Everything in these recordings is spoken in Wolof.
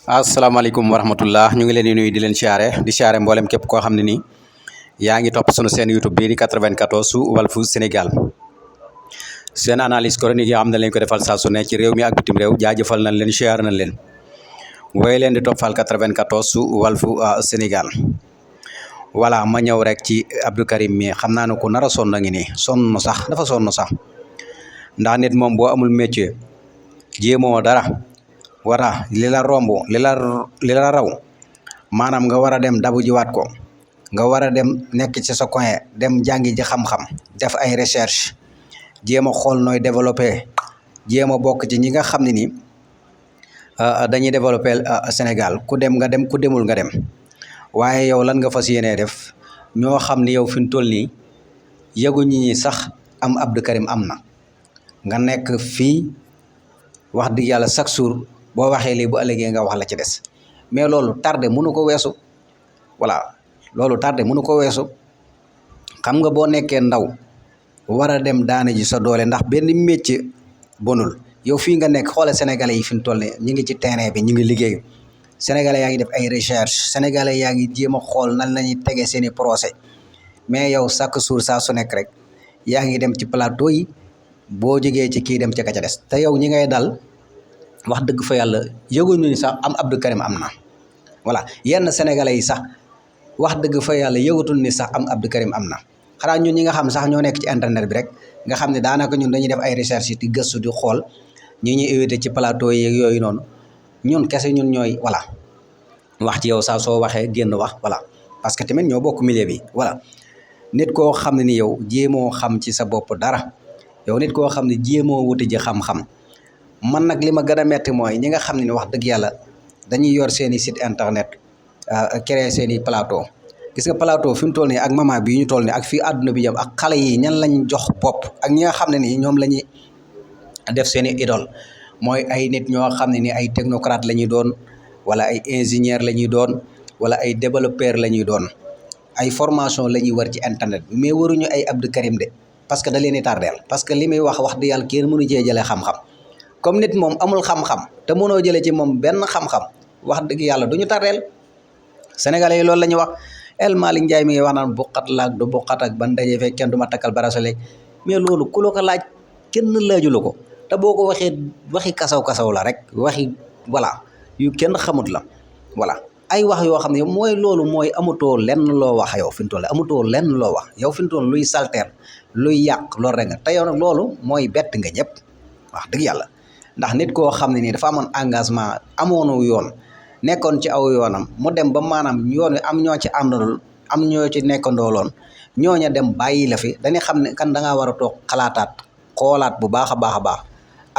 asalaamaaleykum wa rahmatullah ñu ngi leen di nuyu di leen siyaare mboolem képp koo xam ne nii yaa ngi topp sunu seen YouTube bii di 94 su Walfu Sénégal seen analyse chronique yoo xam ne leen ko defal saa su ne ci réew mi ak bitim réew jaajëfal nañ leen siyaare nañ leen wooy leen di toppal 94 su Walfu Sénégal voilà ma ñëw rek ci Abdou Karim mi xam naa ne ku nar a sonn ngi nii sonn sax dafa sonn sax ndax nit moom boo amul métier jéemoo dara wara li la romb li la raw maanaam nga war a dem dabu jiwaat ko nga war a dem nekk ci sa coin dem jàngi ji xam-xam def ay recherche jéem a xool nooy développé jéem a bokk ci ñi nga xam ne ni dañuy développé Sénégal ku dem nga dem ku demul nga dem waaye yow lan nga fas yéenee def ñoo xam ni yow fi mu toll nii yëguñu ñi sax am Abdou Karim am na nga nekk fii wax dëgg yàlla chaque jour boo waxee lii bu ëllëgee nga wax la ci des mais loolu tardé mënu ko weesu voilà loolu tardé mënu ko weesu xam nga boo nekkee ndaw war a dem daane ji sa doole ndax benn métier bonul yow fii nga nekk xoole sénégalais yi fi mu toll nii ñu ngi ci terrain bi ñu ngi liggéey sénégalais yaa ngi def ay recherche sénégalais yaa ngi jéem a xool nan la ñuy tegee seen i procès mais yow chaque jour saa su nekk rek yaa ngi dem ci plateau yi boo jógee ci kii dem ca ka ca des te yow ñi ngay dal wax dëgg fa yàlla yëguñu ni sax am Abdou Karim am na voilà yenn sénégalais yi sax wax dëgg fa yàlla yëgatul ni sax am Abdou Karim am na xanaa ñun ñi nga xam sax ñoo nekk ci internet bi rek nga xam ne daanaka ñun dañuy def ay recherche di gëstu di xool ñi ñuy invité ci plateau yi yooyu noonu ñun kese ñun ñooy voilà wax ci yow sax soo waxee génn wax voilà parce que tamit ñoo bokk milieu bi voilà nit koo xam ne ni yow jéemoo xam ci sa bopp dara yow nit koo xam ne jéemoo wuti ji xam-xam man nag li ma gën a metti mooy ñi nga xam ne ni wax dëgg yàlla dañuy yor seen i site internet créer seen i plateau gis nga plateau fi mu toll nii ak moment bii ñu toll nii ak fii àdduna bi jëm ak xale yi ñan lañ jox bopp ak ñi nga xam ne nii ñoom la ñuy def seen i idole mooy ay nit ñoo xam ne ni ay technocrate la ñuy doon wala ay ingénieur la ñuy doon wala ay développeur la ñuy doon ay formation la ñuy war ci internet bi mais waruñu ay Abdou Karim de parce que da leen di tardeel parce que li muy wax di yàlla kenn mënu cee jëlee xam-xam comme nit moom amul xam-xam te mënoo jëlee ci moom benn xam-xam wax dëgg yàlla du ñu tardeel sénégalais yi loolu la ñuy wax El Malick Ndiaye mi ngi wax naan buqat laak du buqat ak ban daje fekk kenn du ma takkal bracelet mais loolu ku la ko laaj kenn laaju la ko te boo ko waxee waxi kasaw-kasaw la rek waxi voilà yu kenn xamut la voilà ay wax yoo xam ne mooy loolu mooy amutoo lenn loo wax yow fi mu toll amutoo lenn loo wax yow fi mu toll luy salteer luy yàq loolu rek nga te yow nag loolu mooy bett nga ñëpp wax dëgg yàlla ndax nit koo xam ne nii dafa amoon engagement amoonu yoon nekkoon ci aw yoonam mu dem ba maanaam yoon wi am ñoo ci àndal am ñoo ci nekkandooloon ñooña dem bàyyi la fi dañuy xam ne kan da ngaa war a toog xalaataat xoolaat bu baax a baax a baax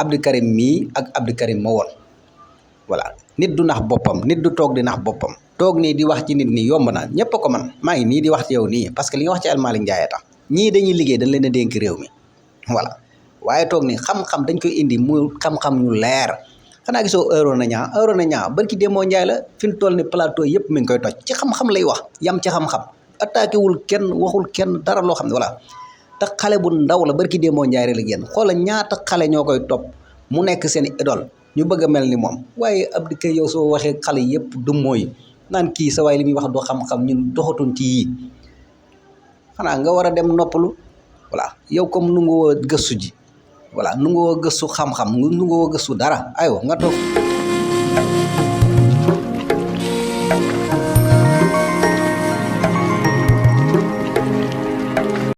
Abdou Karim mii ak Abdou Karim moo woon voilà nit du nax boppam nit du toog di nax boppam toog nii di wax ci nit nii yomb na ñëpp a ko man maa ngi nii di wax ci yow nii parce que li nga wax ci El Malick Ndiaye tax ñii dañuy liggéey dañ leen a dénk réew mi voilà waaye toog ni xam-xam dañ koy indi mu xam-xam ñu leer xanaa gisoo euro na ñaa barki demoo Njaay la fi mu toll ni plateau yëpp mi ngi koy toj ci xam-xam lay wax yam ci xam-xam attaqué wul kenn waxul kenn dara loo xam ne voilà te xale bu ndaw la barki demoo Njaay rek la génn xoola ñaata xale ñoo koy topp mu nekk seen idole ñu bëgg a mel ni moom waaye Abdou Karim yow soo waxee xale yëpp du mooy naan kii sa waay li muy wax doo xam-xam ñun doxatuñ ci yii xanaa nga war a dem noppalu voilà yow comme nu nga woo gëstu ji voilà nu nga woo gëstu xam-xam nu nga woo gëstu dara aywa nga toog